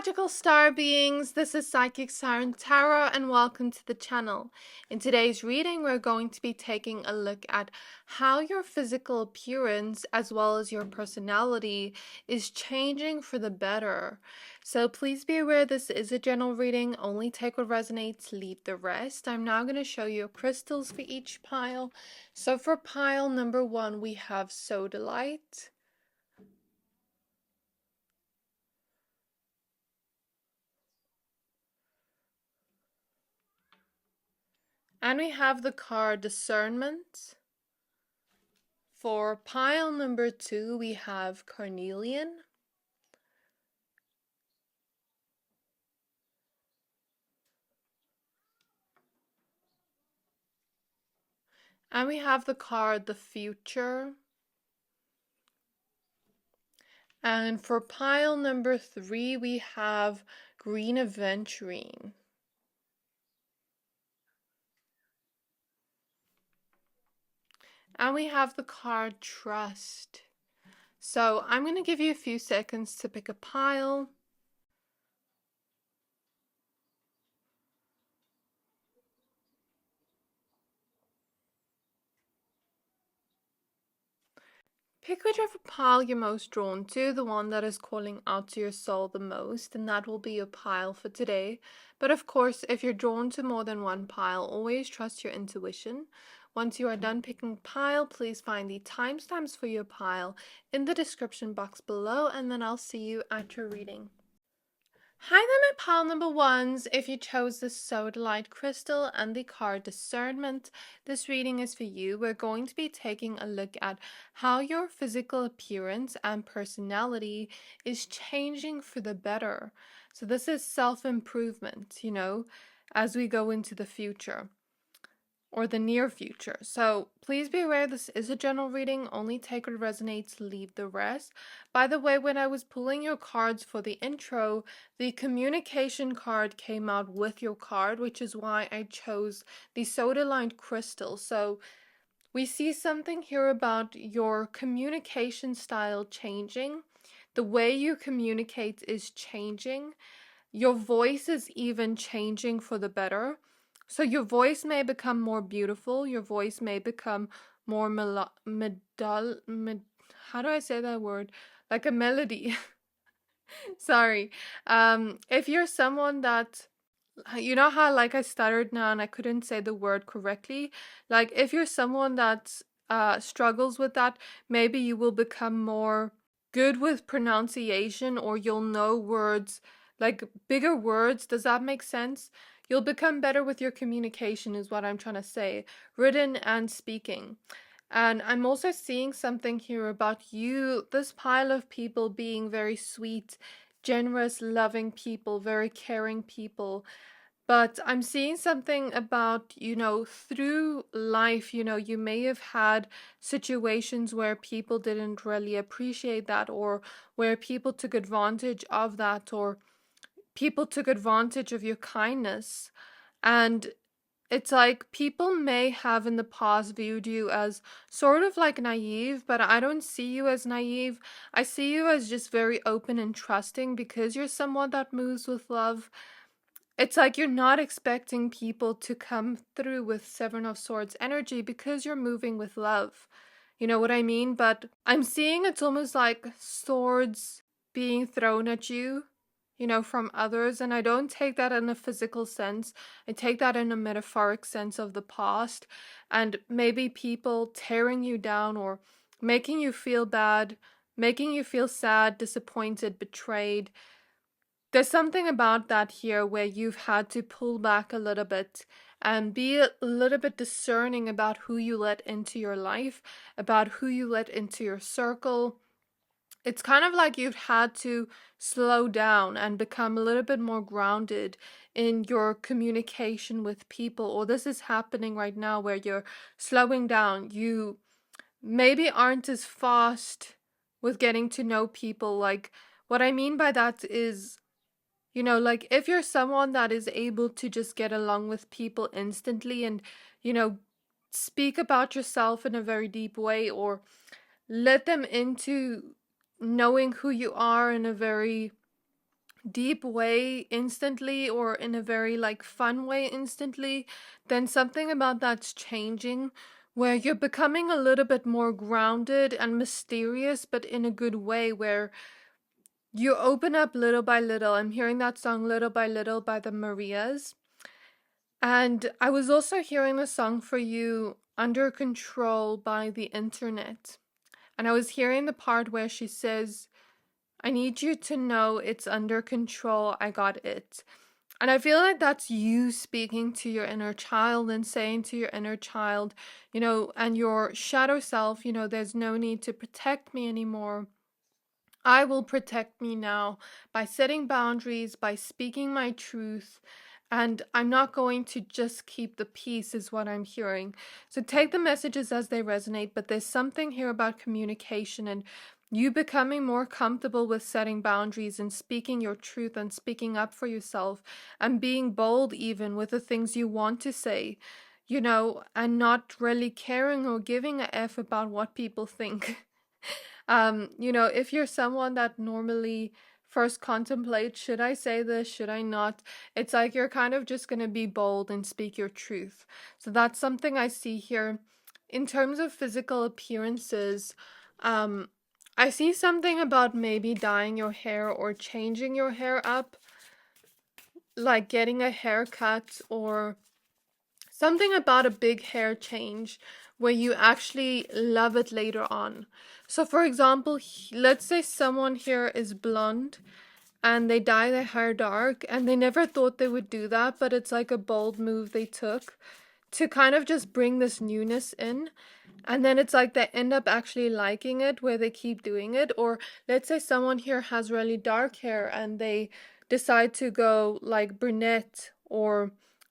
magical star beings, this is Psychic Siren Tarot and welcome to the channel. In today's reading, we're going to be taking a look at how your physical appearance as well as your personality is changing for the better. So please be aware this is a general reading, only take what resonates, leave the rest. I'm now going to show you crystals for each pile. So for pile number 1, we have Sodalite. And we have the card Discernment. For pile number 2, we have Carnelian. And we have the card The Future. And for pile number 3, we have Green Aventurine. And we have the card Trust. So I'm going to give you a few seconds to pick a pile. Pick whichever pile you're most drawn to, the one that is calling out to your soul the most, and that will be your pile for today. But of course, if you're drawn to more than one pile, always trust your intuition. Once you are done picking a pile, please find the timestamps for your pile in the description box below, and then I'll see you at your reading. Hi there, my pile number 1s. If you chose the Sodalite crystal and the card Discernment, this reading is for you. We're going to be taking a look at how your physical appearance and personality is changing for the better. So this is self-improvement, as we go into the future or the near future. So please be aware this is a general reading, only take what resonates, leave the rest. By the way, when I was pulling your cards for the intro, the communication card came out with your card, which is why I chose the Sodalite crystal. So we see something here about your communication style changing. The way you communicate is changing. Your voice is even changing for the better. So your voice may become more beautiful. Your voice may become more how do I say that word? Like a melody. Sorry. If you're someone that, you know how like I stuttered now and I couldn't say the word correctly? Like if you're someone that struggles with that, maybe you will become more good with pronunciation, or you'll know words, like bigger words. Does that make sense? You'll become better with your communication is what I'm trying to say, written and speaking. And I'm also seeing something here about you, this pile of people being very sweet, generous, loving people, very caring people. But I'm seeing something about, through life, you may have had situations where people didn't really appreciate that, or where people took advantage of that, or people took advantage of your kindness. And it's like people may have in the past viewed you as sort of like naive, but I don't see you as naive. I see you as just very open and trusting because you're someone that moves with love. It's like you're not expecting people to come through with Seven of Swords energy because you're moving with love. You know what I mean? But I'm seeing it's almost like swords being thrown at you, from others. And I don't take that in a physical sense. I take that in a metaphoric sense of the past. And maybe people tearing you down or making you feel bad, making you feel sad, disappointed, betrayed. There's something about that here where you've had to pull back a little bit and be a little bit discerning about who you let into your life, about who you let into your circle. It's kind of like you've had to slow down and become a little bit more grounded in your communication with people. Or this is happening right now where you're slowing down. You maybe aren't as fast with getting to know people. Like, what I mean by that is, like if you're someone that is able to just get along with people instantly and, speak about yourself in a very deep way, or let them into knowing who you are in a very deep way instantly, or in a very like fun way instantly, then something about that's changing, where you're becoming a little bit more grounded and mysterious, but in a good way, where you open up little by little. I'm hearing that song Little by Little by the Marias. And I was also hearing the song for you, Under Control by the Internet. And I was hearing the part where she says, I need you to know it's under control. I got it. And I feel like that's you speaking to your inner child and saying to your inner child, and your shadow self, there's no need to protect me anymore. I will protect me now by setting boundaries, by speaking my truth, and I'm not going to just keep the peace, is what I'm hearing. So take the messages as they resonate, but there's something here about communication and you becoming more comfortable with setting boundaries and speaking your truth and speaking up for yourself and being bold even with the things you want to say, and not really caring or giving a F about what people think. If you're someone that normally first contemplates, should I say this, should I not? It's like you're kind of just going to be bold and speak your truth. So that's something I see here. In terms of physical appearances, I see something about maybe dyeing your hair or changing your hair up, like getting a haircut or something about a big hair change where you actually love it later on. So for example, let's say someone here is blonde and they dye their hair dark and they never thought they would do that, but it's like a bold move they took to kind of just bring this newness in. And then it's like they end up actually liking it where they keep doing it. Or let's say someone here has really dark hair and they decide to go like brunette or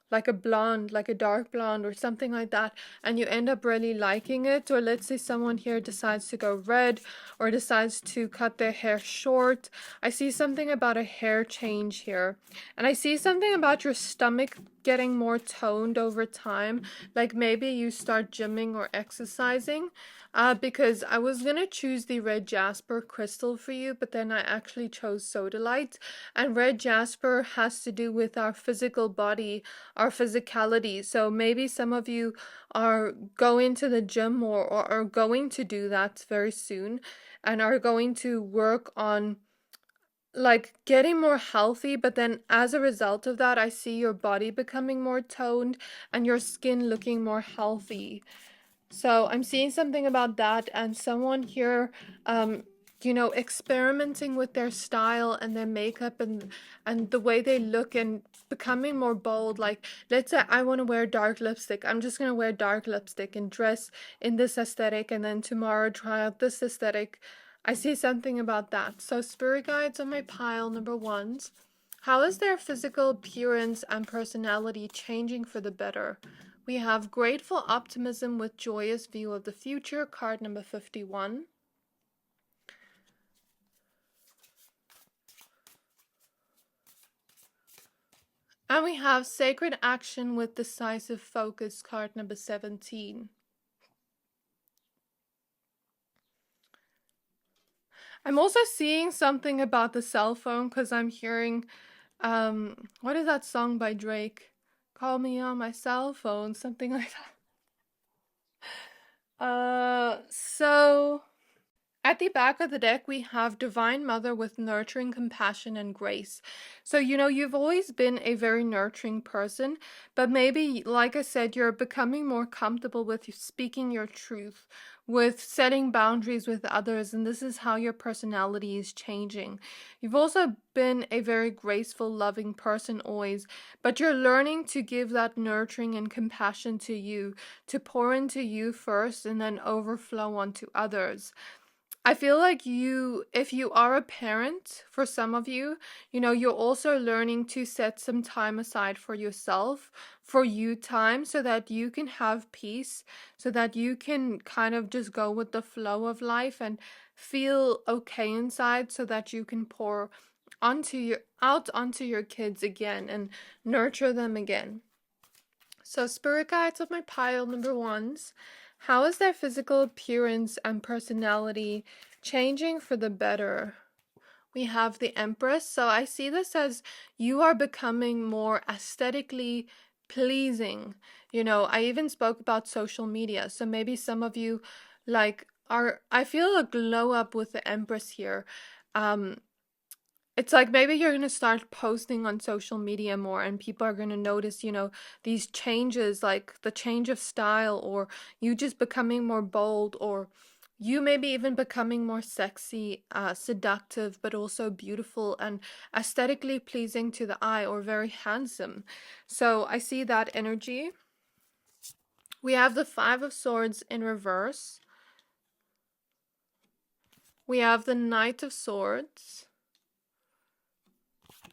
like a blonde, like a dark blonde or something like that, and you end up really liking it. Or let's say someone here decides to go red or decides to cut their hair short. I see something about a hair change here. And I see something about your stomach getting more toned over time. Like maybe you start gymming or exercising. Because I was gonna choose the red jasper crystal for you, but then I actually chose Sodalite. And red jasper has to do with our physical body, our physicality. So maybe some of you are going to the gym more or are going to do that very soon and are going to work on like getting more healthy, but then as a result of that, I see your body becoming more toned and your skin looking more healthy. So I'm seeing something about that, and someone here, experimenting with their style and their makeup and the way they look and becoming more bold. Like, let's say I want to wear dark lipstick. I'm just gonna wear dark lipstick and dress in this aesthetic, and then tomorrow try out this aesthetic. I see something about that. So spirit guides on my pile, number ones. How is their physical appearance and personality changing for the better? We have grateful optimism with joyous view of the future, card number 51. And we have sacred action with decisive focus, card number 17. I'm also seeing something about the cell phone because I'm hearing, what is that song by Drake? Call me on my cell phone, something like that. So at the back of the deck, we have Divine Mother with nurturing, compassion, and grace. So, you've always been a very nurturing person, but maybe, like I said, you're becoming more comfortable with speaking your truth, with setting boundaries with others, and this is how your personality is changing. You've also been a very graceful, loving person always, but you're learning to give that nurturing and compassion to you, to pour into you first and then overflow onto others. I feel like if you are a parent, for some of you, you're also learning to set some time aside for yourself, for you time, so that you can have peace, so that you can kind of just go with the flow of life and feel okay inside, so that you can pour out onto your kids again and nurture them again. So spirit guides of my pile, number ones. How is their physical appearance and personality changing for the better? we have the Empress. So I see this as you are becoming more aesthetically pleasing. I even spoke about social media. So maybe some of you like I feel a glow up with the Empress here. Um, it's like maybe you're going to start posting on social media more and people are going to notice, these changes, like the change of style, or you just becoming more bold, or you maybe even becoming more sexy, seductive, but also beautiful and aesthetically pleasing to the eye, or very handsome. So I see that energy. We have the Five of Swords in reverse. We have the Knight of Swords.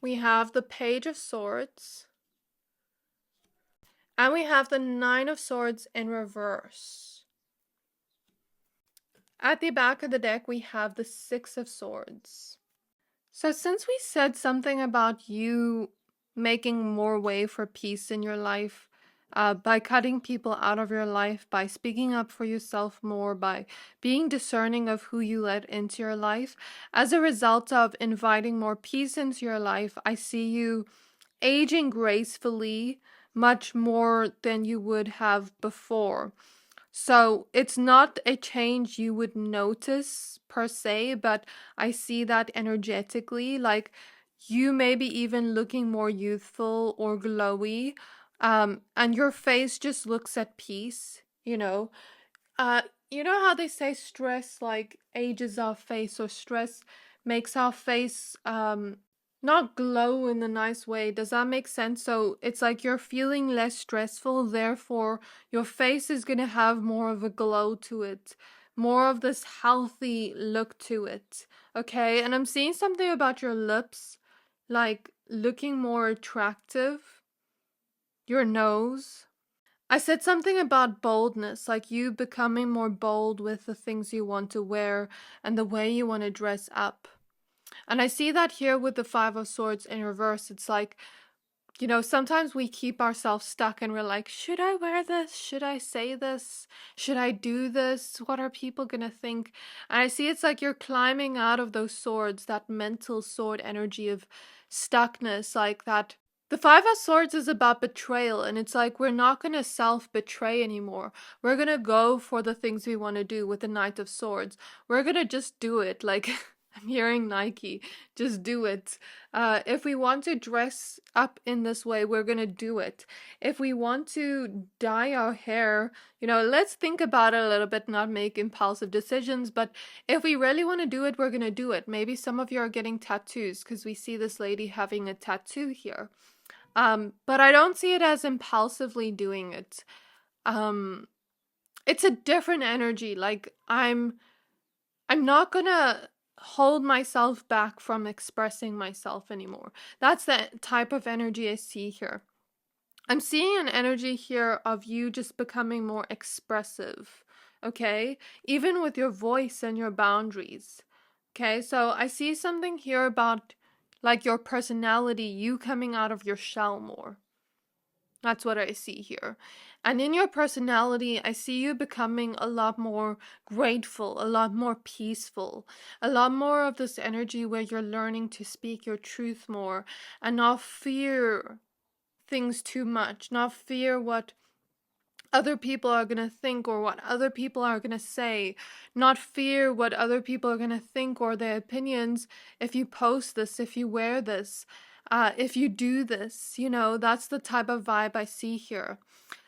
We have the Page of Swords. And we have the Nine of Swords in reverse. At the back of the deck, we have the Six of Swords. So since we said something about you making more way for peace in your life, by cutting people out of your life, by speaking up for yourself more, by being discerning of who you let into your life, as a result of inviting more peace into your life, I see you aging gracefully much more than you would have before. So it's not a change you would notice per se, but I see that energetically, like you maybe even looking more youthful or glowy, and your face just looks at peace, uh, you know how they say stress like ages our face, or stress makes our face not glow in a nice way. Does that make sense? So it's like you're feeling less stressful, therefore your face is gonna have more of a glow to it, more of this healthy look to it. Okay, and I'm seeing something about your lips, like looking more attractive, your nose. I said something about boldness, like you becoming more bold with the things you want to wear and the way you want to dress up. And I see that here with the Five of Swords in reverse. It's like, sometimes we keep ourselves stuck and we're like, should I wear this? Should I say this? Should I do this? What are people gonna think? And I see it's like you're climbing out of those swords, that mental sword energy of stuckness, like that. The Five of Swords is about betrayal, and it's like we're not going to self-betray anymore. We're going to go for the things we want to do with the Knight of Swords. We're going to just do it. Like, I'm hearing Nike, just do it. If we want to dress up in this way, we're going to do it. If we want to dye our hair, let's think about it a little bit, not make impulsive decisions. But if we really want to do it, we're going to do it. Maybe some of you are getting tattoos because we see this lady having a tattoo here. But I don't see it as impulsively doing it. It's a different energy. Like I'm not gonna hold myself back from expressing myself anymore. That's the type of energy I see here. I'm seeing an energy here of you just becoming more expressive, okay? Even with your voice and your boundaries. Okay, so I see something here about like your personality, you coming out of your shell more. That's what I see here. And in your personality, I see you becoming a lot more grateful, a lot more peaceful, a lot more of this energy where you're learning to speak your truth more and not fear things too much, not fear what other people are going to think or what other people are going to say, not fear what other people are going to think or their opinions if you post this, if you wear this, if you do this. That's the type of vibe I see here.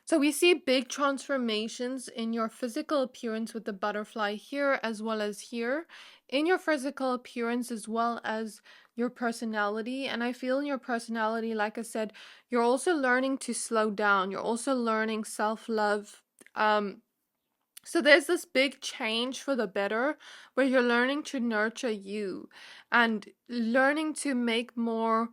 So we see big transformations in your physical appearance with the butterfly here as well as here, in your physical appearance as well as your personality. And I feel in your personality, like I said, you're also learning to slow down. You're also learning self-love. So there's this big change for the better where you're learning to nurture you and learning to make more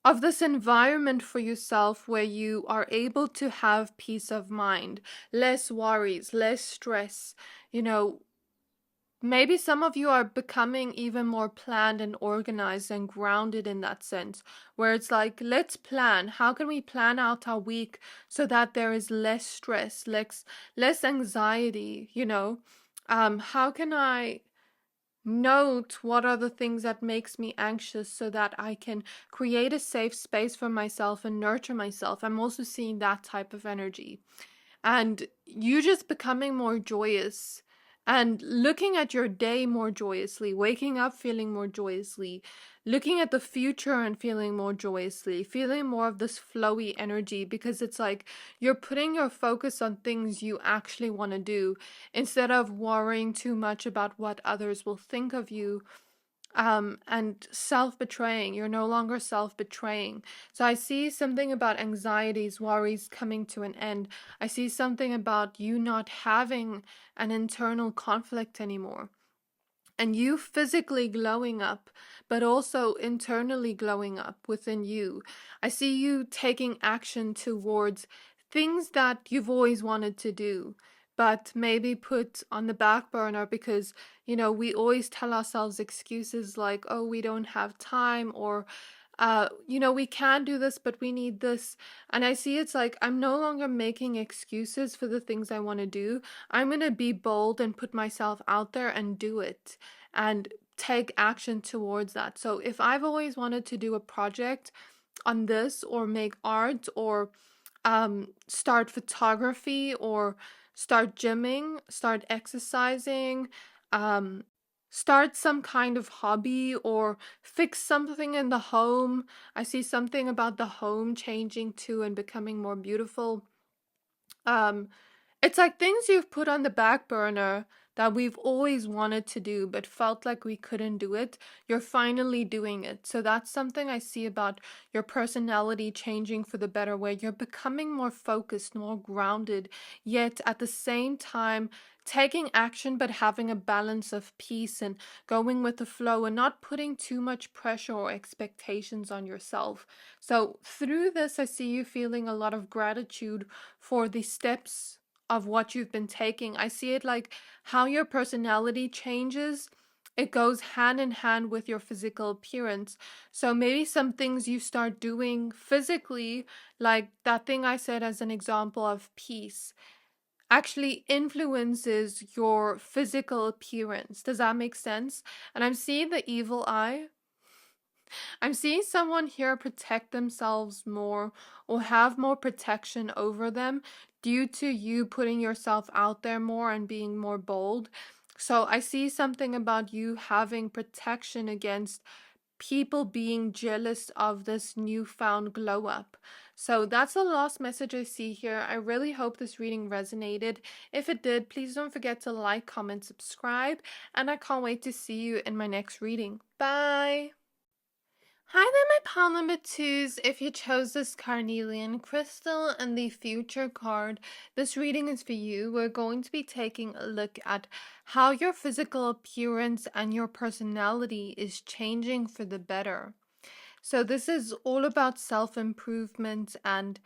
of this environment for yourself where you are able to have peace of mind, less worries, less stress. Maybe some of you are becoming even more planned and organized and grounded in that sense, where it's like, let's plan. How can we plan out our week so that there is less stress, less anxiety, How can I note what are the things that makes me anxious so that I can create a safe space for myself and nurture myself. I'm also seeing that type of energy. And you just becoming more joyous and looking at your day more joyously, waking up feeling more joyously, looking at the future and feeling more joyously, feeling more of this flowy energy, because it's like you're putting your focus on things you actually want to do instead of worrying too much about what others will think of you, and self-betraying. You're no longer self-betraying. So I see something about anxieties, worries coming to an end. I see something about you not having an internal conflict anymore, and you physically glowing up, but also internally glowing up within you. I see you taking action towards things that you've always wanted to do, but maybe put on the back burner because, we always tell ourselves excuses like, oh, we don't have time, or, we can do this, but we need this. And I see it's like, I'm no longer making excuses for the things I want to do. I'm going to be bold and put myself out there and do it and take action towards that. So if I've always wanted to do a project on this, or make art, or start photography, or start gymming, start exercising, um, start some kind of hobby, or fix something in the home. I see something about the home changing too and becoming more beautiful. Um, it's like things you've put on the back burner that we've always wanted to do but felt like we couldn't do it. You're finally doing it. So that's something I see about your personality changing for the better, where you're becoming more focused, more grounded, yet at the same time taking action but having a balance of peace and going with the flow and not putting too much pressure or expectations on yourself. So through this, I see you feeling a lot of gratitude for the steps of what you've been taking. I see it like how your personality changes. It goes hand in hand with your physical appearance. So maybe some things you start doing physically, like that thing I said as an example of peace, actually influences your physical appearance. Does that make sense? And I'm seeing the evil eye. I'm seeing someone here protect themselves more or have more protection over them due to you putting yourself out there more and being more bold. So I see something about you having protection against people being jealous of this newfound glow up. So that's the last message I see here. I really hope this reading resonated. If it did, please don't forget to like, comment, subscribe, and I can't wait to see you in my next reading. Bye! Hi there, my pile number twos. If you chose this Carnelian crystal and the future card, this reading is for you. We're going to be taking a look at how your physical appearance and your personality is changing for the better. So this is all about self-improvement and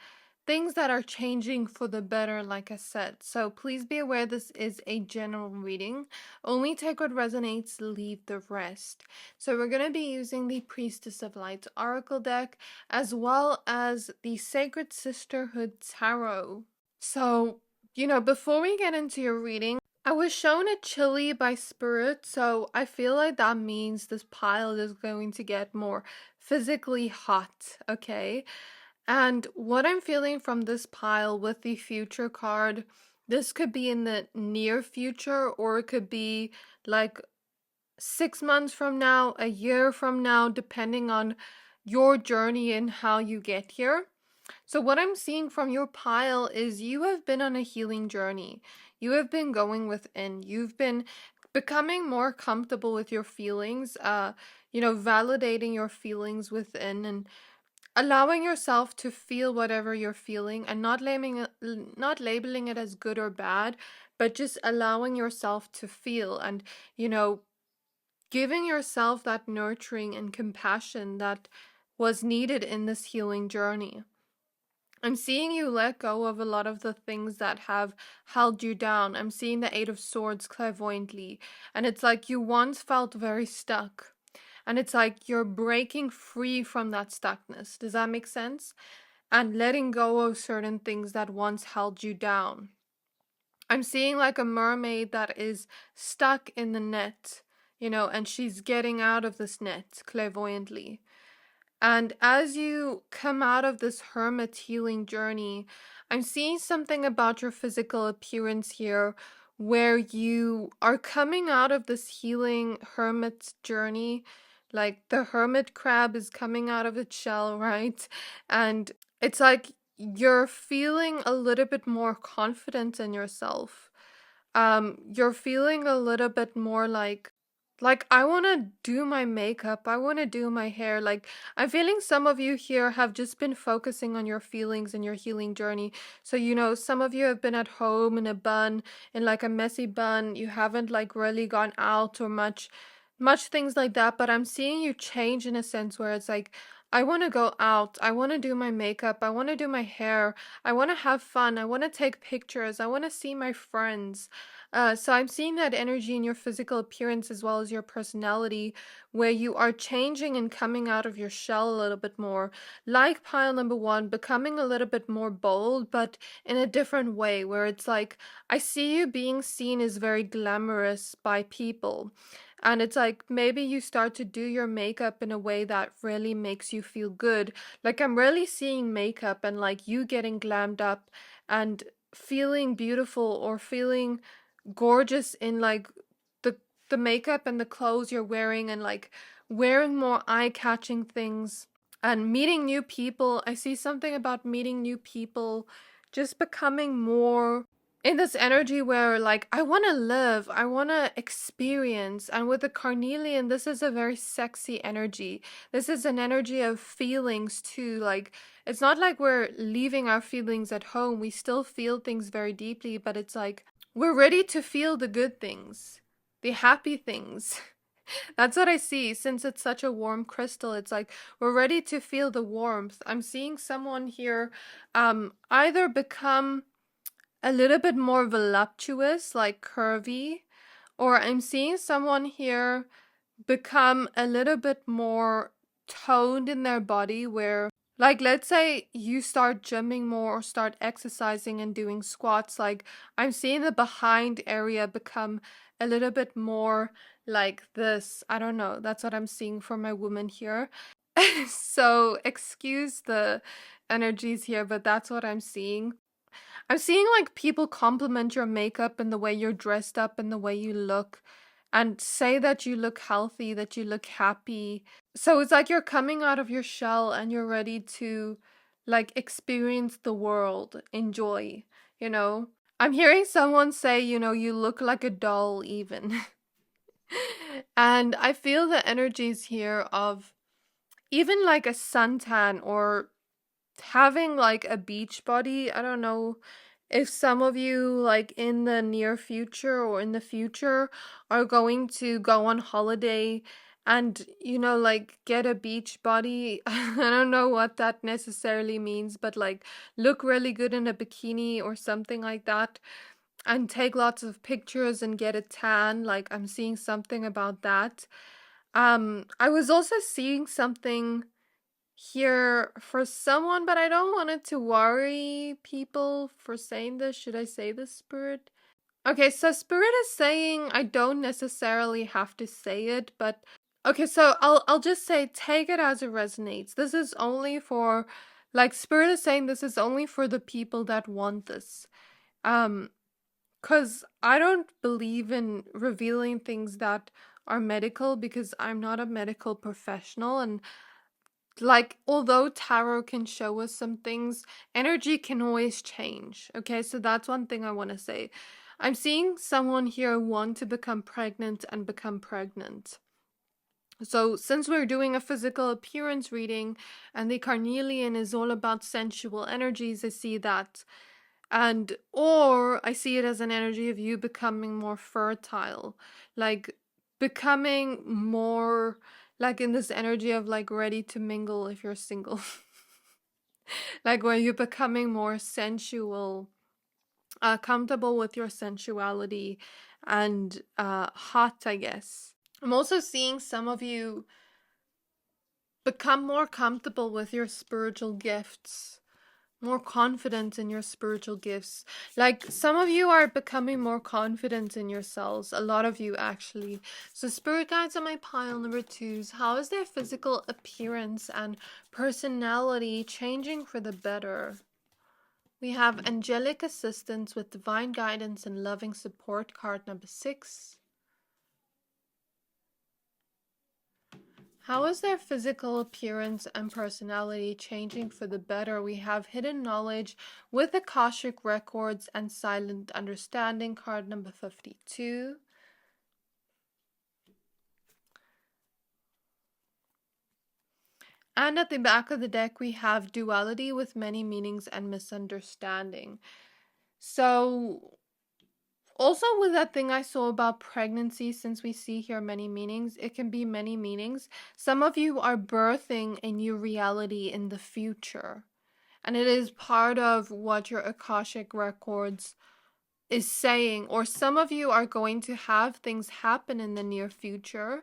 things that are changing for the better, like I said. So please be aware this is a general reading. Only take what resonates, leave the rest. So we're going to be using the Priestess of Light Oracle deck as well as the Sacred Sisterhood Tarot. So, before we get into your reading, I was shown a chili by Spirit, so I feel like that means this pile is going to get more physically hot, okay? And what I'm feeling from this pile with the future card, this could be in the near future, or it could be like 6 months from now, a year from now, depending on your journey and how you get here. So what I'm seeing from your pile is you have been on a healing journey. You have been going within. You've been becoming more comfortable with your feelings, validating your feelings within and allowing yourself to feel whatever you're feeling and not labeling it as good or bad, but just allowing yourself to feel and, giving yourself that nurturing and compassion that was needed in this healing journey. I'm seeing you let go of a lot of the things that have held you down. I'm seeing the Eight of Swords clairvoyantly, and it's like you once felt very stuck. And it's like you're breaking free from that stuckness. Does that make sense? And letting go of certain things that once held you down. I'm seeing like a mermaid that is stuck in the net, and she's getting out of this net clairvoyantly. And as you come out of this hermit healing journey, I'm seeing something about your physical appearance here where you are coming out of this healing hermit journey. Like the hermit crab is coming out of its shell, right? And it's like you're feeling a little bit more confident in yourself. You're feeling a little bit more like I want to do my makeup, I want to do my hair. Like I'm feeling some of you here have just been focusing on your feelings and your healing journey. So some of you have been at home in a bun, in like a messy bun. You haven't like really gone out or much things like that, but I'm seeing you change in a sense where it's like I want to go out, I want to do my makeup, I want to do my hair, I want to have fun, I want to take pictures, I want to see my friends. So I'm seeing that energy in your physical appearance as well as your personality, where you are changing and coming out of your shell a little bit more. Like pile number one, becoming a little bit more bold, but in a different way, where it's like, I see you being seen as very glamorous by people. And it's like maybe you start to do your makeup in a way that really makes you feel good. Like I'm really seeing makeup and like you getting glammed up and feeling beautiful or feeling gorgeous in like the makeup and the clothes you're wearing, and like wearing more eye-catching things and meeting new people. I see something about meeting new people, just becoming more in this energy where like I want to live, I want to experience. And with the Carnelian, this is a very sexy energy. This is an energy of feelings too. Like it's not like we're leaving our feelings at home. We still feel things very deeply, but it's like we're ready to feel the good things, the happy things. That's what I see. Since it's such a warm crystal, it's like we're ready to feel the warmth. I'm seeing someone here either become a little bit more voluptuous, like curvy, or I'm seeing someone here become a little bit more toned in their body, where like let's say you start gymming more or start exercising and doing squats. Like I'm seeing the behind area become a little bit more like this. I don't know, that's what I'm seeing for my woman here. So excuse the energies here, but that's what I'm seeing. I'm seeing like people compliment your makeup and the way you're dressed up and the way you look, and say that you look healthy, that you look happy. So it's like you're coming out of your shell and you're ready to like experience the world, enjoy, you know? I'm hearing someone say, you look like a doll even. And I feel the energies here of even like a suntan or having like a beach body. I don't know if some of you like in the near future or in the future are going to go on holiday and like get a beach body. I don't know what that necessarily means, but like look really good in a bikini or something like that and take lots of pictures and get a tan. Like I'm seeing something about that. I was also seeing something here for someone, but I don't want it to worry people for saying this. Should I say this, Spirit? Okay, so Spirit is saying I don't necessarily have to say it, but okay, so I'll just say take it as it resonates. This is only for like Spirit is saying this is only for the people that want this. Cuz I don't believe in revealing things that are medical because I'm not a medical professional, and like although tarot can show us some things, energy can always change. Okay, so that's one thing I want to say. I'm seeing someone here want to become pregnant and become pregnant. So since we're doing a physical appearance reading and the Carnelian is all about sensual energies, I see that. And or I see it as an energy of you becoming more fertile, like becoming more like in this energy of like ready to mingle if you're single. Like where you're becoming more sensual, comfortable with your sensuality and hot, I guess. I'm also seeing some of you become more comfortable with your spiritual gifts. more confident in your spiritual gifts. Like some of you are becoming more confident in yourselves. A lot of you actually. So spirit guides on my pile number 2s. How is their physical appearance and personality changing for the better? We have angelic assistance with divine guidance and loving support, card number 6. How is their physical appearance and personality changing for the better? We have hidden knowledge with Akashic records and silent understanding, card number 52. And at the back of the deck, we have duality with many meanings and misunderstanding. So also with that thing I saw about pregnancy, since we see here many meanings, it can be many meanings. Some of you are birthing a new reality in the future. And it is part of what your Akashic records is saying. Or some of you are going to have things happen in the near future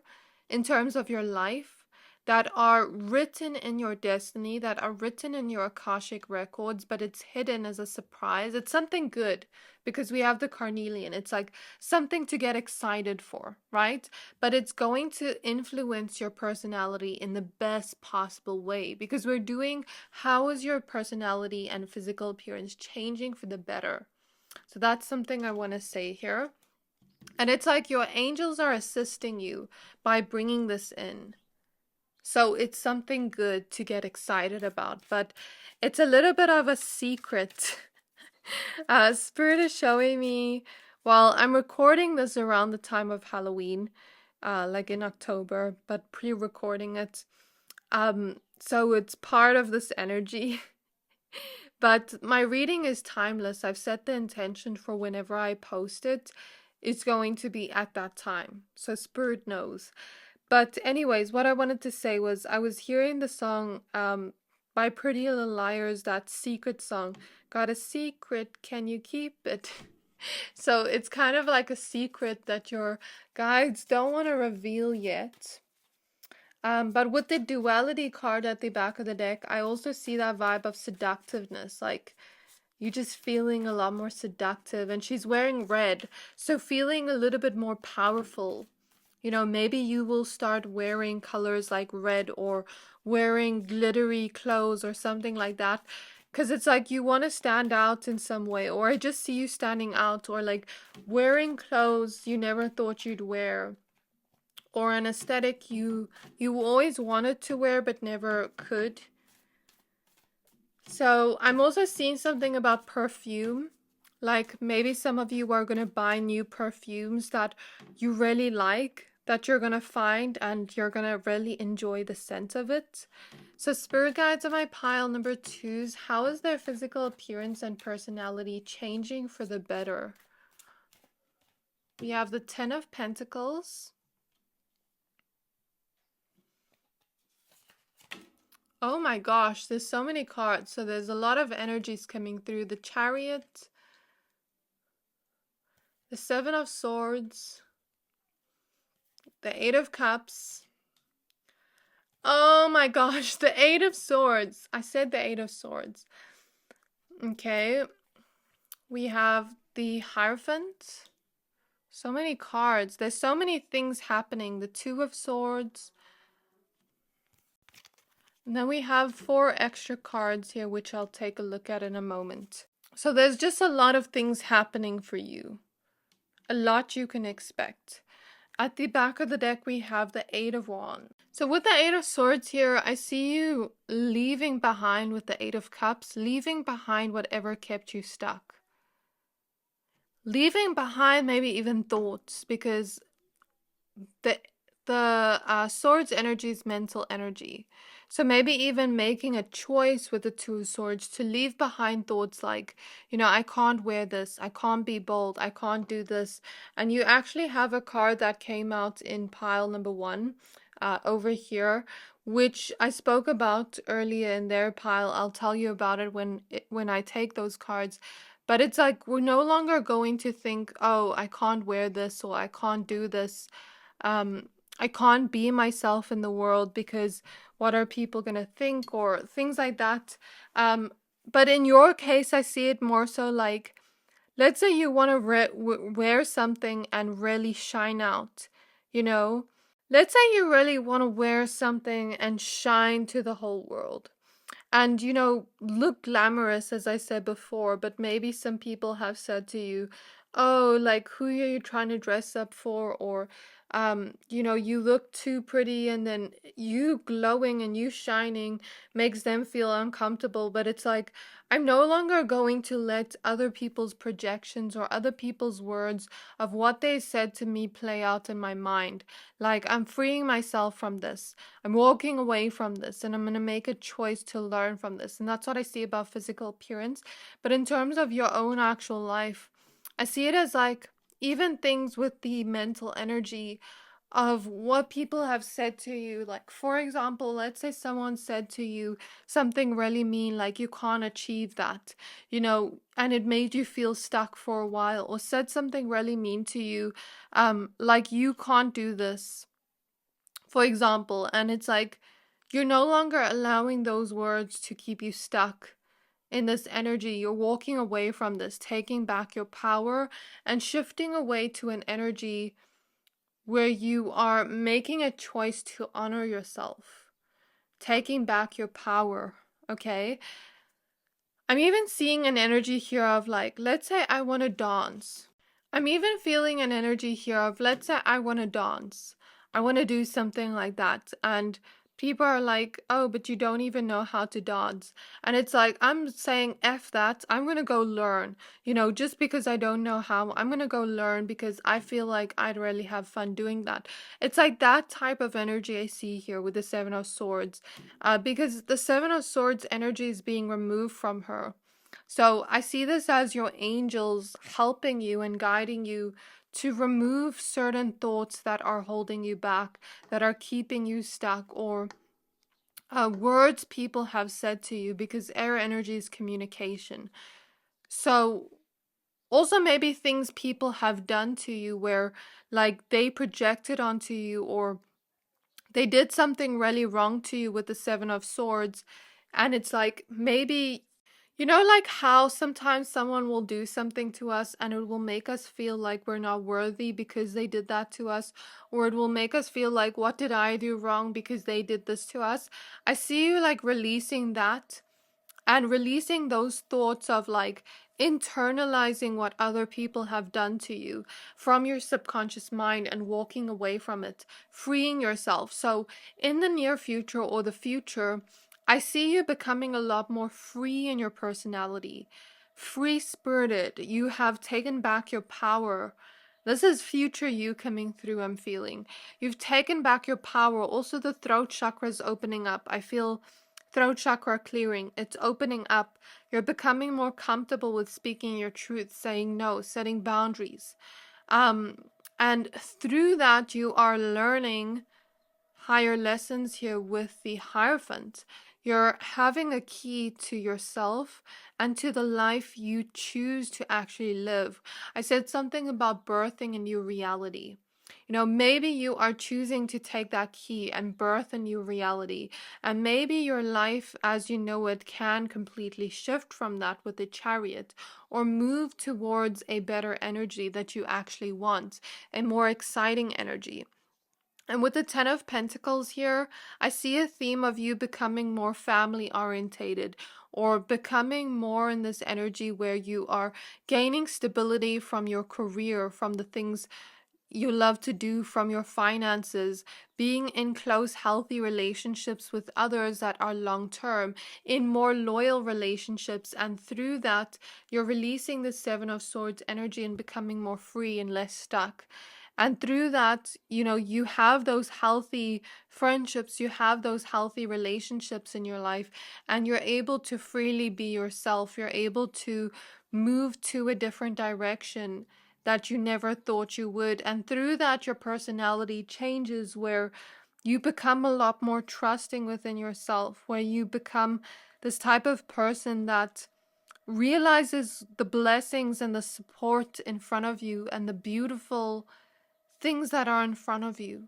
in terms of your life that are written in your destiny, that are written in your Akashic records, but it's hidden as a surprise. It's something good because we have the Carnelian. It's like something to get excited for, right? But it's going to influence your personality in the best possible way because we're doing how is your personality and physical appearance changing for the better. So that's something I want to say here. And it's like your angels are assisting you by bringing this in. So it's something good to get excited about, but it's a little bit of a secret. Spirit is showing me, well, I'm recording this around the time of Halloween, like in October, but pre-recording it. So it's part of this energy. But my reading is timeless. I've set the intention for whenever I post it, it's going to be at that time. So Spirit knows. But anyways, what I wanted to say was I was hearing the song by Pretty Little Liars, that secret song. Got a secret, can you keep it? So it's kind of like a secret that your guides don't want to reveal yet. But with the duality card at the back of the deck, I also see that vibe of seductiveness. Like you just feeling a lot more seductive, and she's wearing red. So feeling a little bit more powerful. You know, maybe you will start wearing colors like red or wearing glittery clothes or something like that. Because it's like you want to stand out in some way. Or I just see you standing out, or like wearing clothes you never thought you'd wear. Or an aesthetic you always wanted to wear but never could. So I'm also seeing something about perfume. Like maybe some of you are going to buy new perfumes that you really like, that you're going to find, and you're going to really enjoy the scent of it. So spirit guides on my pile number 2s, how is their physical appearance and personality changing for the better? We have the 10 of Pentacles. Oh my gosh, there's so many cards. So there's a lot of energies coming through. The Chariot, the 7 of Swords, the 8 of Cups. Oh my gosh, the 8 of Swords. I said the 8 of Swords. Okay. We have the Hierophant. So many cards. There's so many things happening. The 2 of Swords. And then we have 4 extra cards here, which I'll take a look at in a moment. So there's just a lot of things happening for you. A lot you can expect. At the back of the deck, we have the 8 of Wands. So with the 8 of Swords here, I see you leaving behind with the 8 of Cups, leaving behind whatever kept you stuck. Leaving behind maybe even thoughts, because the Swords energy is mental energy. So maybe even making a choice with the 2 of Swords to leave behind thoughts like, you know, I can't wear this, I can't be bold, I can't do this. And you actually have a card that came out in pile number 1 over here, which I spoke about earlier in their pile. I'll tell you about it when I take those cards. But it's like we're no longer going to think, oh, I can't wear this or I can't do this. I can't be myself in the world because what are people going to think or things like that. But in your case, I see it more so like, let's say you want to wear something and really shine out, you know? Let's say you really want to wear something and shine to the whole world. And, look glamorous, as I said before, but maybe some people have said to you, oh, like, who are you trying to dress up for? Or, you look too pretty, and then you glowing and you shining makes them feel uncomfortable. But it's like, I'm no longer going to let other people's projections or other people's words of what they said to me play out in my mind. Like, I'm freeing myself from this. I'm walking away from this, and I'm going to make a choice to learn from this. And that's what I see about physical appearance. But in terms of your own actual life, I see it as like even things with the mental energy of what people have said to you. Like, for example, let's say someone said to you something really mean, like you can't achieve that, and it made you feel stuck for a while, or said something really mean to you, like you can't do this, for example. And it's like you're no longer allowing those words to keep you stuck in this energy. You're walking away from this, taking back your power, and shifting away to an energy where you are making a choice to honor yourself, taking back your power. Okay. I'm even seeing an energy here of like, let's say I want to dance. I'm even feeling an energy here of, let's say I want to dance. I want to do something like that. And people are like, oh, but you don't even know how to dance. And it's like, I'm saying, F that. I'm going to go learn. Just because I don't know how, I'm going to go learn because I feel like I'd really have fun doing that. It's like that type of energy I see here with the Seven of Swords. Because the Seven of Swords energy is being removed from her. So I see this as your angels helping you and guiding you to remove certain thoughts that are holding you back, that are keeping you stuck, or words people have said to you, because air energy is communication. So also maybe things people have done to you where like they projected onto you, or they did something really wrong to you with the Seven of Swords. And it's like, maybe, like how sometimes someone will do something to us and it will make us feel like we're not worthy because they did that to us, or it will make us feel like, what did I do wrong because they did this to us? I see you like releasing that, and releasing those thoughts of like internalizing what other people have done to you from your subconscious mind, and walking away from it, freeing yourself. So in the near future or the future, I see you becoming a lot more free in your personality, free spirited. You have taken back your power. This is future you coming through, I'm feeling. You've taken back your power. Also, the throat chakra is opening up. I feel throat chakra clearing. It's opening up. You're becoming more comfortable with speaking your truth, saying no, setting boundaries. And through that, you are learning higher lessons here with the Hierophant. You're having a key to yourself and to the life you choose to actually live. I said something about birthing a new reality. Maybe you are choosing to take that key and birth a new reality. And maybe your life as you know it can completely shift from that with the Chariot, or move towards a better energy that you actually want, a more exciting energy. And with the Ten of Pentacles here, I see a theme of you becoming more family orientated, or becoming more in this energy where you are gaining stability from your career, from the things you love to do, from your finances, being in close, healthy relationships with others that are long term, in more loyal relationships. And through that, you're releasing the Seven of Swords energy and becoming more free and less stuck. And through that, you have those healthy friendships, you have those healthy relationships in your life, and you're able to freely be yourself. You're able to move to a different direction that you never thought you would. And through that, your personality changes, where you become a lot more trusting within yourself, where you become this type of person that realizes the blessings and the support in front of you, and the beautiful things that are in front of you,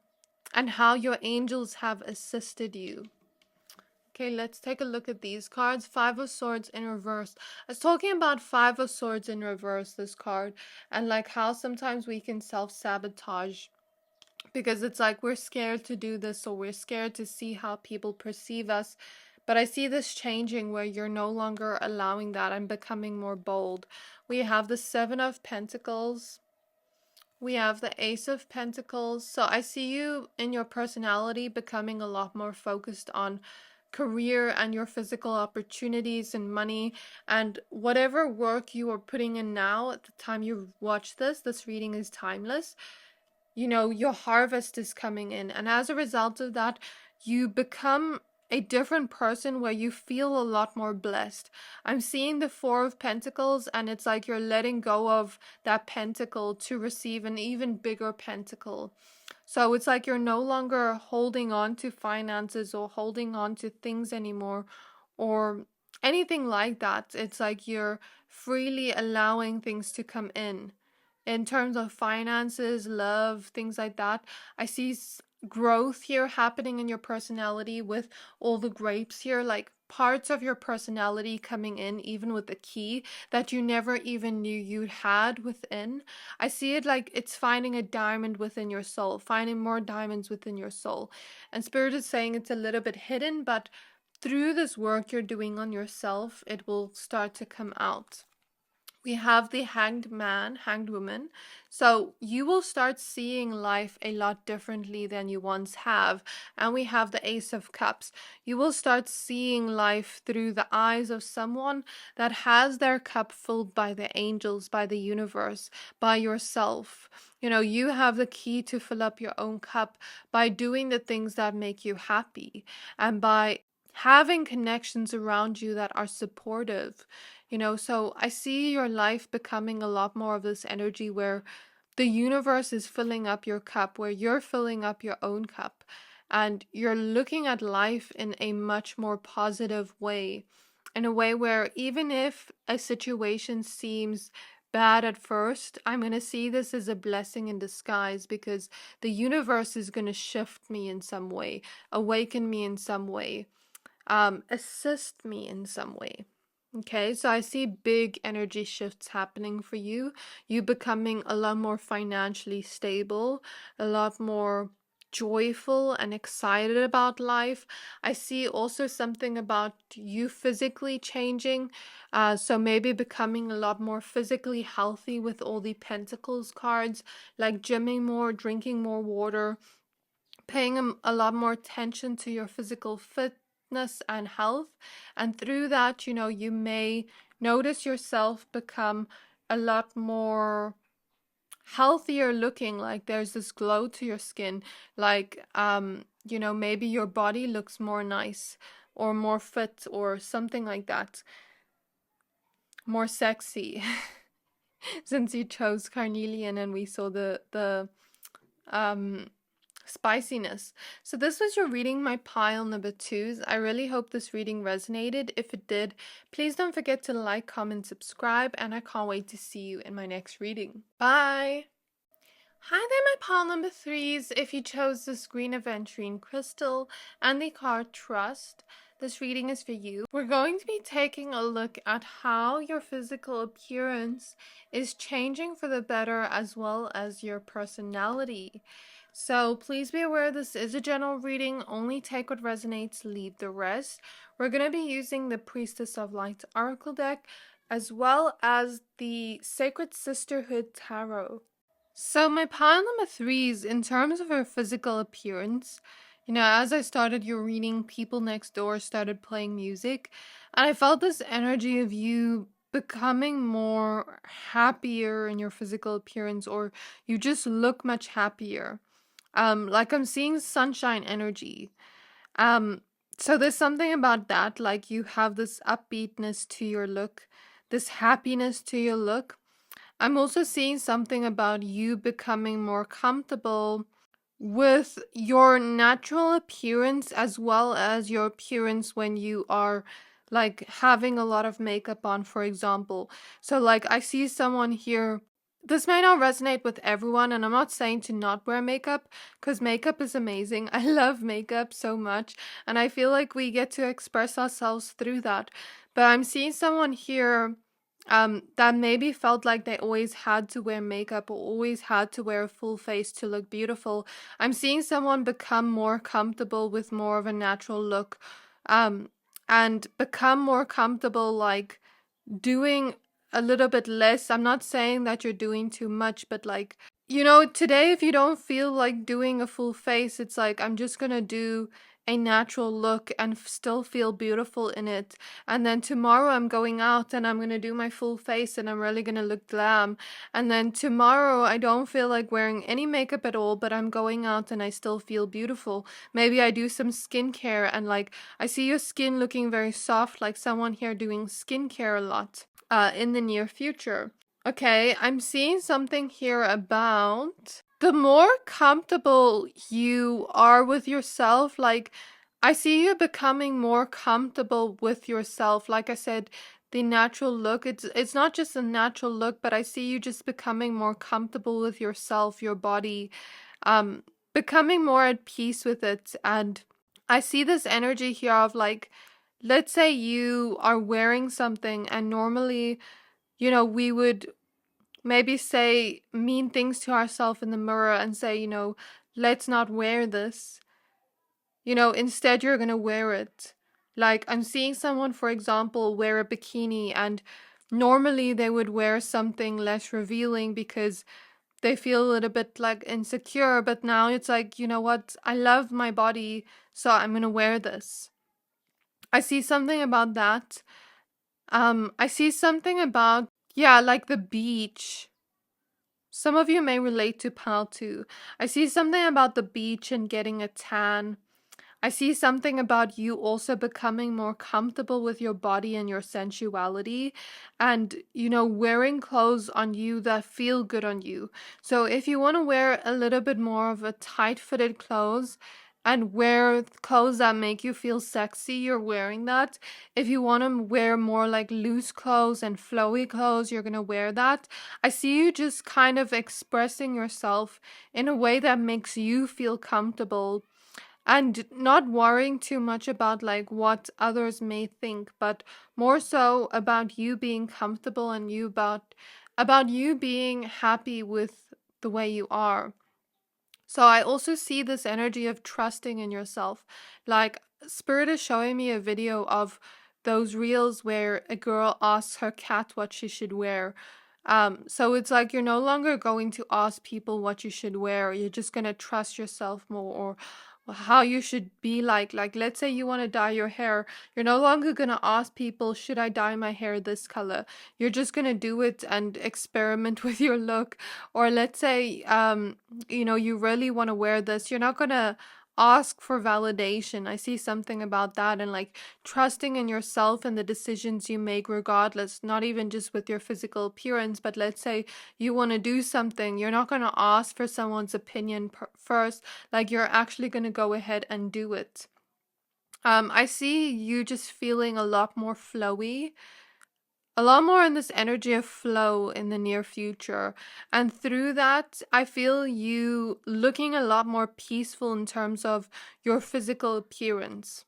and how your angels have assisted you. Okay, let's take a look at these cards. Five of Swords in reverse. I was talking about Five of Swords in reverse, this card, and like how sometimes we can self-sabotage because it's like we're scared to do this, or we're scared to see how people perceive us. But I see this changing where you're no longer allowing that and becoming more bold. We have the Seven of Pentacles. We have the Ace of Pentacles. So I see you in your personality becoming a lot more focused on career and your physical opportunities and money, and whatever work you are putting in now. At the time you watch this reading is timeless. You know, your harvest is coming in, and as a result of that, you become a different person where you feel a lot more blessed. I'm seeing the Four of Pentacles, and it's like you're letting go of that pentacle to receive an even bigger pentacle. So it's like you're no longer holding on to finances or holding on to things anymore or anything like that. It's like you're freely allowing things to come in terms of finances, love, things like that. I see growth here happening in your personality with all the grapes here, like parts of your personality coming in, even with the key that you never even knew you had within. I see it like it's finding a diamond within your soul, finding more diamonds within your soul. And Spirit is saying it's a little bit hidden, but through this work you're doing on yourself, it will start to come out. We have the Hanged Man, Hanged Woman. So you will start seeing life a lot differently than you once have. And we have the Ace of Cups. You will start seeing life through the eyes of someone that has their cup filled by the angels, by the universe, by yourself. You know, you have the key to fill up your own cup by doing the things that make you happy and by having connections around you that are supportive. You know, so I see your life becoming a lot more of this energy where the universe is filling up your cup, where you're filling up your own cup, and you're looking at life in a much more positive way, in a way where even if a situation seems bad at first, I'm going to see this as a blessing in disguise, because the universe is going to shift me in some way, awaken me in some way, assist me in some way. Okay, so I see big energy shifts happening for you. You becoming a lot more financially stable, a lot more joyful and excited about life. I see also something about you physically changing. So maybe becoming a lot more physically healthy with all the Pentacles cards, like gymming more, drinking more water, paying a lot more attention to your physical fitness and health. And through that, you know, you may notice yourself become a lot more healthier looking, like there's this glow to your skin, like you know, maybe your body looks more nice or more fit or something like that, more sexy. Since you chose Carnelian and we saw the um spiciness. So this was your reading, my pile number 2s. I really hope this reading resonated. If it did, please don't forget to like, comment, subscribe, and I can't wait to see you in my next reading. Bye! Hi there, my pile number 3s. If you chose this green Aventurine crystal and the card Trust, this reading is for you. We're going to be taking a look at how your physical appearance is changing for the better, as well as your personality. So please be aware this is a general reading. Only take what resonates, leave the rest. We're going to be using the Priestess of Light Oracle deck, as well as the Sacred Sisterhood Tarot. So my pile number 3s, in terms of her physical appearance, you know, as I started your reading, People Next Door started playing music, and I felt this energy of you becoming more happier in your physical appearance, or you just look much happier. Like I'm seeing sunshine energy. So there's something about that, like you have this upbeatness to your look, this happiness to your look. I'm also seeing something about you becoming more comfortable with your natural appearance, as well as your appearance when you are like having a lot of makeup on, for example. So like I see someone here this may not resonate with everyone, and I'm not saying to not wear makeup, because makeup is amazing. I love makeup so much, and I feel like we get to express ourselves through that. But I'm seeing someone here that maybe felt like they always had to wear makeup or always had to wear a full face to look beautiful. I'm seeing someone become more comfortable with more of a natural look, um, and become more comfortable, like doing a little bit less. I'm not saying that you're doing too much, but like, today if you don't feel like doing a full face, it's like, I'm just gonna do a natural look and still feel beautiful in it. And then tomorrow I'm going out and I'm gonna do my full face and I'm really gonna look glam. And then tomorrow I don't feel like wearing any makeup at all, but I'm going out and I still feel beautiful. Maybe I do some skincare and like, I see your skin looking very soft, like someone here doing skincare a lot in the near future. Okay, I'm seeing something here about the more comfortable you are with yourself. Like, I see you becoming more comfortable with yourself. Like I said, the natural look, it's not just a natural look, but I see you just becoming more comfortable with yourself, your body, um, becoming more at peace with it. And I see this energy here of like, let's say you are wearing something and normally, we would maybe say mean things to ourselves in the mirror and say, let's not wear this. Instead you're going to wear it. Like, I'm seeing someone, for example, wear a bikini, and normally they would wear something less revealing because they feel a little bit like insecure, but now it's like, you know what? I love my body, so I'm going to wear this. I see something about that. I see something about, yeah, like the beach. Some of you may relate to Pal too. I see something about the beach and getting a tan. I see something about you also becoming more comfortable with your body and your sensuality, and, wearing clothes on you that feel good on you. So if you want to wear a little bit more of a tight-fitted clothes and wear clothes that make you feel sexy, you're wearing that. If you want to wear more like loose clothes and flowy clothes, you're going to wear that. I see you just kind of expressing yourself in a way that makes you feel comfortable and not worrying too much about like what others may think, but more so about you being comfortable and about you being happy with the way you are. So I also see this energy of trusting in yourself. Like, Spirit is showing me a video of those reels where a girl asks her cat what she should wear. So it's like you're no longer going to ask people what you should wear. You're just gonna trust yourself more, or how you should be like. Like, let's say you want to dye your hair. You're no longer gonna ask people, should I dye my hair this color? You're just gonna do it and experiment with your look. Or let's say you really want to wear this, you're not going to ask for validation. I see something about that, and like trusting in yourself and the decisions you make regardless, not even just with your physical appearance, but let's say you want to do something, you're not going to ask for someone's opinion first. Like, you're actually going to go ahead and do it. I see you just feeling a lot more flowy, a lot more in this energy of flow in the near future. And through that, I feel you looking a lot more peaceful in terms of your physical appearance.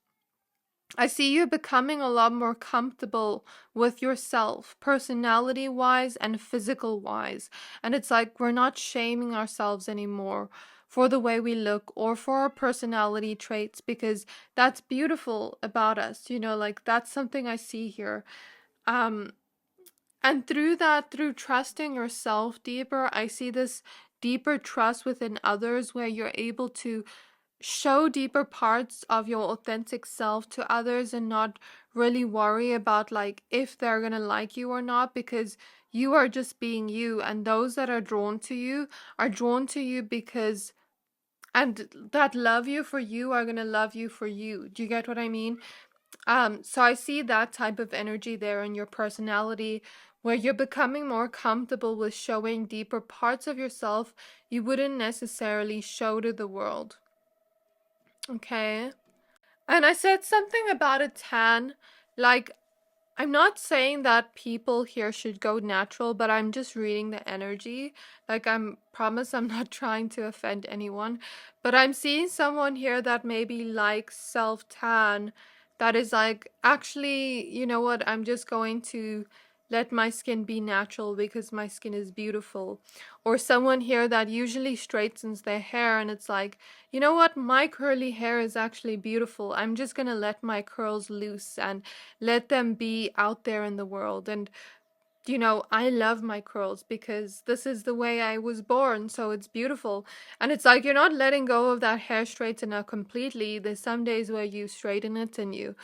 I see you becoming a lot more comfortable with yourself, personality wise and physical wise. And it's like we're not shaming ourselves anymore for the way we look or for our personality traits, because that's beautiful about us. Like, that's something I see here. Um, and through that, through trusting yourself deeper, I see this deeper trust within others where you're able to show deeper parts of your authentic self to others and not really worry about like if they're going to like you or not, because you are just being you, and those that are drawn to you because and that love you for you are going to love you for you. Do you get what I mean? So I see that type of energy there in your personality, where you're becoming more comfortable with showing deeper parts of yourself you wouldn't necessarily show to the world. Okay. And I said something about a tan. Like, I'm not saying that people here should go natural, but I'm just reading the energy. Like, I'm promise I'm not trying to offend anyone, but I'm seeing someone here that maybe likes self tan, that is like, actually, you know what? I'm just going to let my skin be natural because my skin is beautiful. Or someone here that usually straightens their hair and it's like, you know what? My curly hair is actually beautiful. I'm just gonna let my curls loose and let them be out there in the world. And I love my curls because this is the way I was born, so it's beautiful. And it's like, you're not letting go of that hair straightener completely. There's some days where you straighten it and you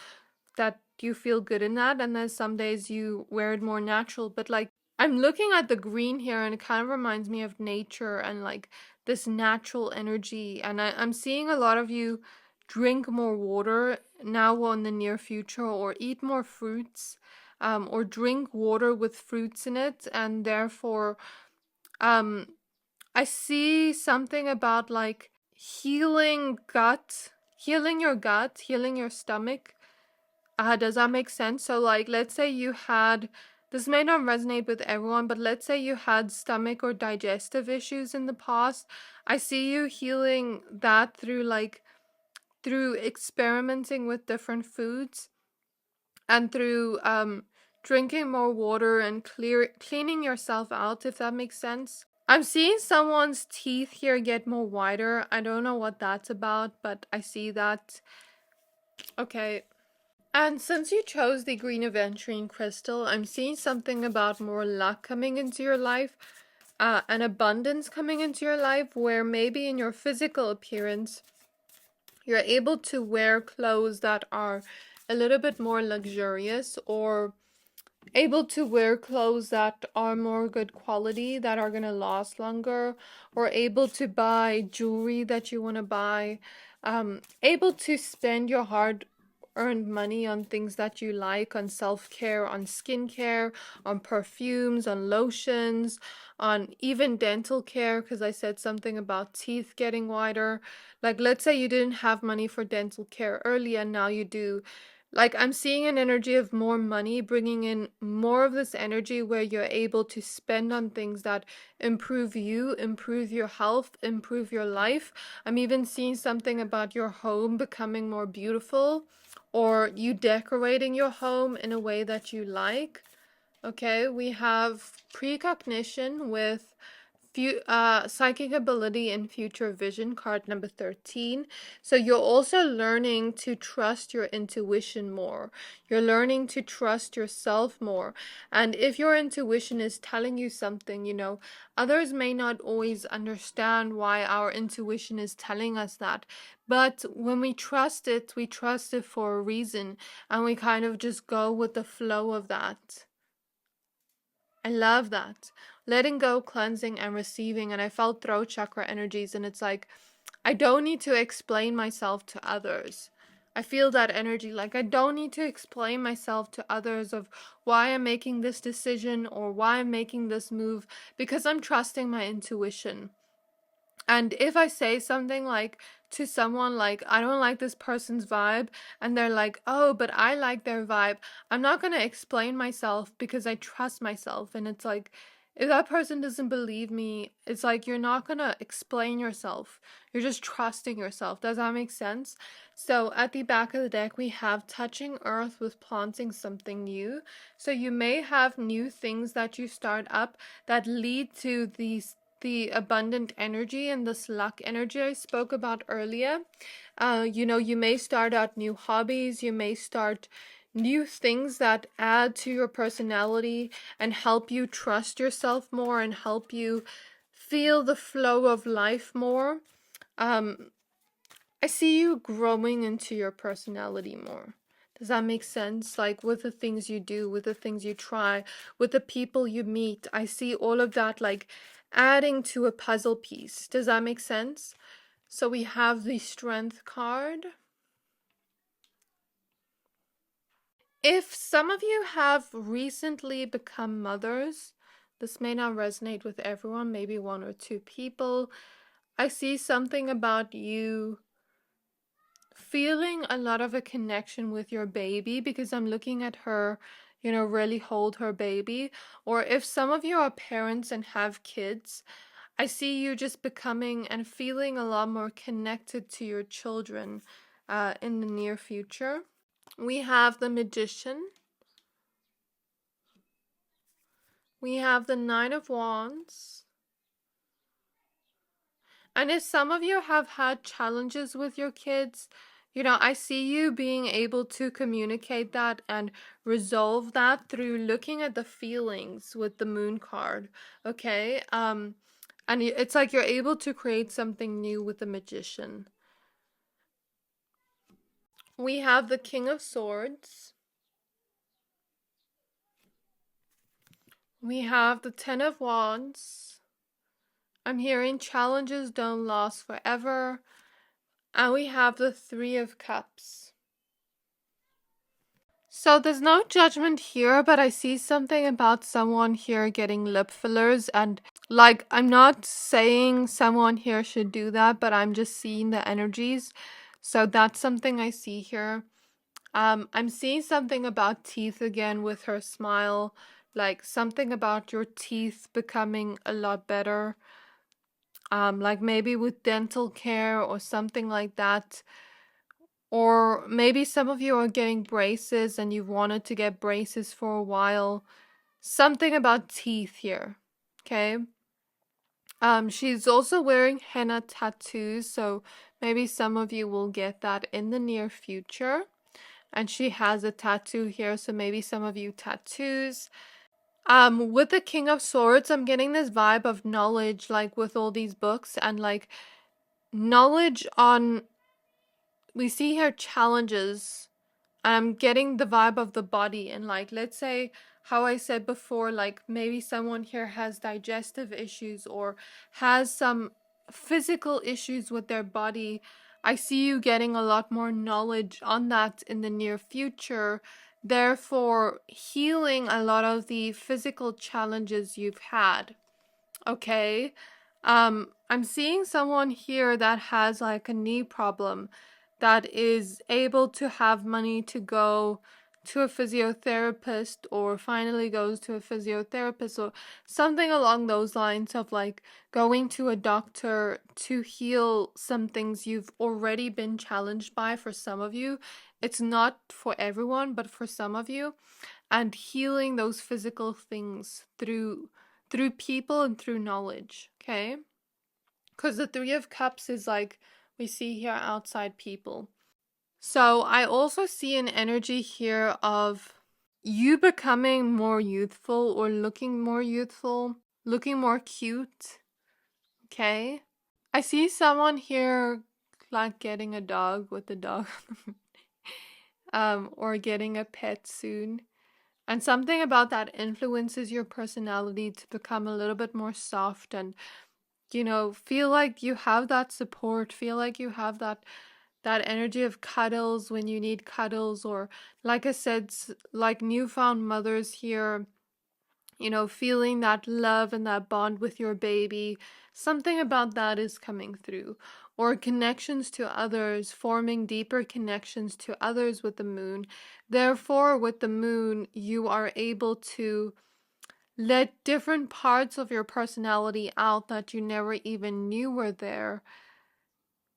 feel good in that, and there's some days you wear it more natural. But like, I'm looking at the green here and it kind of reminds me of nature and like this natural energy. And I'm seeing a lot of you drink more water now or in the near future, or eat more fruits, or drink water with fruits in it. And therefore, um, I see something about like healing your gut, healing your stomach. Does that make sense? So, like, let's say you had, this may not resonate with everyone, but let's say you had stomach or digestive issues in the past. I see you healing that through experimenting with different foods, and through drinking more water and cleaning yourself out, if that makes sense. I'm seeing someone's teeth here get more whiter. I don't know what that's about, but I see that. Okay. And since you chose the green aventurine crystal, I'm seeing something about more luck coming into your life, an abundance coming into your life, where maybe in your physical appearance, you're able to wear clothes that are a little bit more luxurious, or able to wear clothes that are more good quality, that are going to last longer, or able to buy jewelry that you want to buy, able to spend your hard earned money on things that you like, on self-care, on skincare, on perfumes, on lotions, on even dental care, because I said something about teeth getting whiter. Like, let's say you didn't have money for dental care earlier and now you do. Like, I'm seeing an energy of more money, bringing in more of this energy where you're able to spend on things that improve you, improve your health, improve your life. I'm even seeing something about your home becoming more beautiful, or you decorating your home in a way that you like. Okay, we have precognition with psychic ability and future vision, card number 13. So you're also learning to trust your intuition more. You're learning to trust yourself more. And if your intuition is telling you something, others may not always understand why our intuition is telling us that. But when we trust it for a reason, and we kind of just go with the flow of that. I love that. Letting go, cleansing, and receiving. And I felt throat chakra energies, and it's like, I don't need to explain myself to others. I feel that energy. Like, I don't need to explain myself to others of why I'm making this decision or why I'm making this move, because I'm trusting my intuition. And if I say something like to someone like, I don't like this person's vibe, and they're like, oh, but I like their vibe, I'm not going to explain myself because I trust myself. And it's like, if that person doesn't believe me, it's like, you're not going to explain yourself. You're just trusting yourself. Does that make sense? So at the back of the deck, we have touching earth with planting something new. So you may have new things that you start up that lead to the abundant energy and this luck energy I spoke about earlier. You may start out new hobbies, you may start new things that add to your personality and help you trust yourself more and help you feel the flow of life more. I see you growing into your personality more. Does that make sense? Like, with the things you do, with the things you try, with the people you meet, I see all of that like adding to a puzzle piece. Does that make sense? So we have the strength card. If some of you have recently become mothers, this may not resonate with everyone, maybe one or two people. I see something about you feeling a lot of a connection with your baby, because I'm looking at her really hold her baby. Or if some of you are parents and have kids, I see you just becoming and feeling a lot more connected to your children in the near future. We have the Magician. We have the Nine of Wands. And if some of you have had challenges with your kids, I see you being able to communicate that and resolve that through looking at the feelings with the Moon card. Okay? And it's like you're able to create something new with the Magician. We have the King of Swords. We have the Ten of Wands. I'm hearing challenges don't last forever. And we have the Three of Cups. So there's no judgment here, but I see something about someone here getting lip fillers. And like, I'm not saying someone here should do that, but I'm just seeing the energies. So that's something I see here. I'm seeing something about teeth again with her smile. Like something about your teeth becoming a lot better. Like maybe with dental care or something like that. Or maybe some of you are getting braces and you've wanted to get braces for a while. Something about teeth here. Okay. She's also wearing henna tattoos, so maybe some of you will get that in the near future. And she has a tattoo here, so maybe some of you tattoos. With the King of Swords, I'm getting this vibe of knowledge, like with all these books, and like knowledge on, we see here challenges. I'm getting the vibe of the body, and like, let's say how I said before, like maybe someone here has digestive issues or has some physical issues with their body. I see you getting a lot more knowledge on that in the near future, therefore healing a lot of the physical challenges you've had. Okay. I'm seeing someone here that has like a knee problem, that is able to have money to go to a physiotherapist, or finally goes to a physiotherapist, or something along those lines of like going to a doctor to heal some things you've already been challenged by. For some of you, it's not for everyone, but for some of you, and healing those physical things through people and through knowledge. Okay, because the Three of Cups is like we see here outside people. So I also see an energy here of you becoming more youthful, or looking more youthful, looking more cute. Okay, I see someone here like getting a dog with a dog or getting a pet soon. And something about that influences your personality to become a little bit more soft and, feel like you have that support, feel like you have that energy of cuddles when you need cuddles, or like I said, like newfound mothers here, feeling that love and that bond with your baby. Something about that is coming through. Or connections to others, forming deeper connections to others with the moon. Therefore, with the moon, you are able to let different parts of your personality out that you never even knew were there,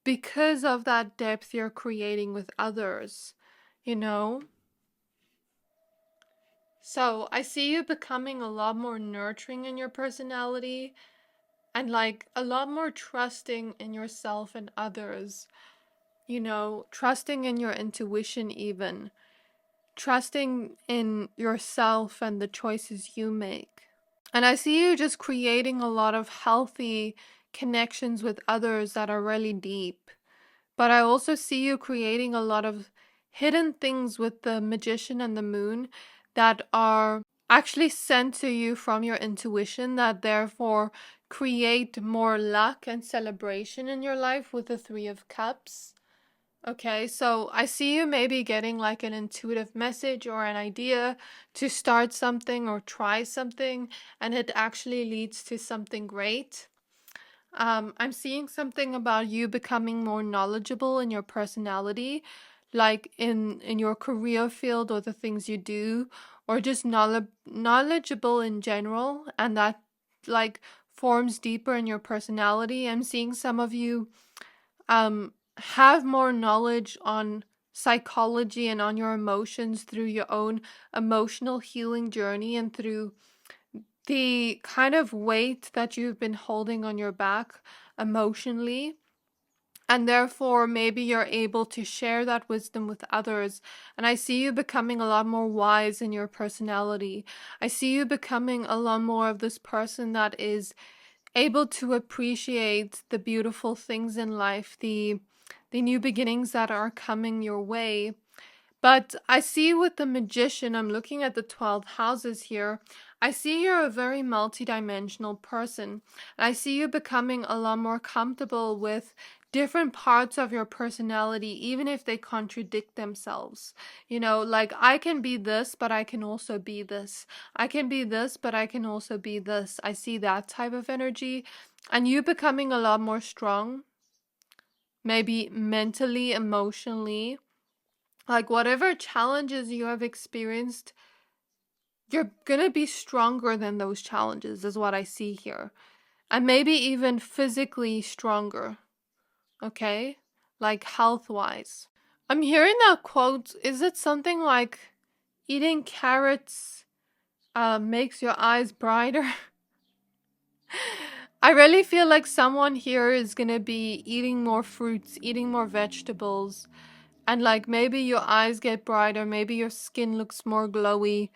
because of that depth you're creating with others, you know? So I see you becoming a lot more nurturing in your personality, and like a lot more trusting in yourself and others, trusting in your intuition, even trusting in yourself and the choices you make. And I see you just creating a lot of healthy connections with others that are really deep. But I also see you creating a lot of hidden things with the Magician and the Moon that are actually sent to you from your intuition, that therefore create more luck and celebration in your life with the Three of Cups. Okay, so I see you maybe getting like an intuitive message or an idea to start something or try something, and it actually leads to something great. I'm seeing something about you becoming more knowledgeable in your personality, like in your career field or the things you do, or just knowledgeable in general, and that like forms deeper in your personality. I'm seeing some of you have more knowledge on psychology and on your emotions through your own emotional healing journey and through the kind of weight that you've been holding on your back emotionally. And therefore, maybe you're able to share that wisdom with others. And I see you becoming a lot more wise in your personality. I see you becoming a lot more of this person that is able to appreciate the beautiful things in life, the new beginnings that are coming your way. But I see with the magician, I'm looking at the 12 houses here. I see you're a very multidimensional person. And I see you becoming a lot more comfortable with different parts of your personality, even if they contradict themselves. You know, like I can be this, but I can also be this. I can be this, but I can also be this. I see that type of energy. And you becoming a lot more strong, maybe mentally, emotionally, like whatever challenges you have experienced, you're gonna be stronger than those challenges, is what I see here. And maybe even physically stronger, okay? Like health wise. I'm hearing that quote. Is it something like eating carrots makes your eyes brighter? I really feel like someone here is gonna be eating more fruits, eating more vegetables, and like maybe your eyes get brighter, maybe your skin looks more glowy,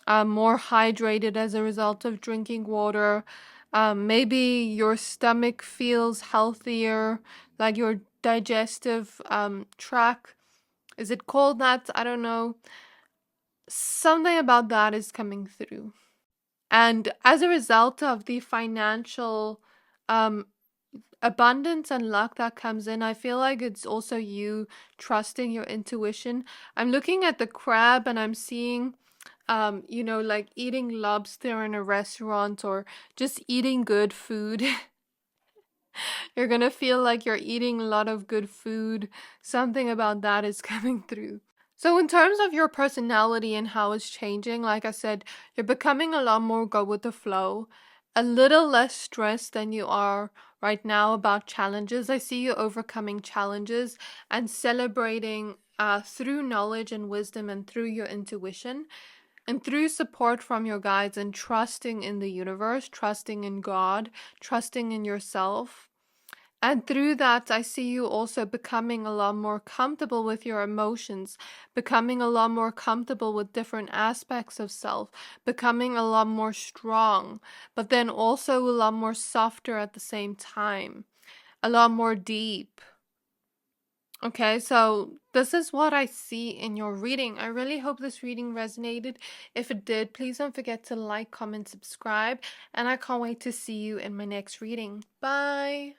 more hydrated as a result of drinking water. Maybe your stomach feels healthier, like your digestive tract. Is it called that? I don't know. Something about that is coming through. And as a result of the financial um, abundance and luck that comes in, I feel like it's also you trusting your intuition. I'm looking at the crab and I'm seeing you know, like eating lobster in a restaurant or just eating good food. You're gonna feel like you're eating a lot of good food. Something about that is coming through. So, in terms of your personality and how it's changing, like I said, you're becoming a lot more go with the flow, a little less stressed than you are right now about challenges. I see you overcoming challenges and celebrating through knowledge and wisdom and through your intuition and through support from your guides and trusting in the universe, trusting in God, trusting in yourself. And through that, I see you also becoming a lot more comfortable with your emotions, becoming a lot more comfortable with different aspects of self, becoming a lot more strong, but then also a lot more softer at the same time, a lot more deep. Okay, so this is what I see in your reading. I really hope this reading resonated. If it did, please don't forget to like, comment, subscribe, and I can't wait to see you in my next reading. Bye!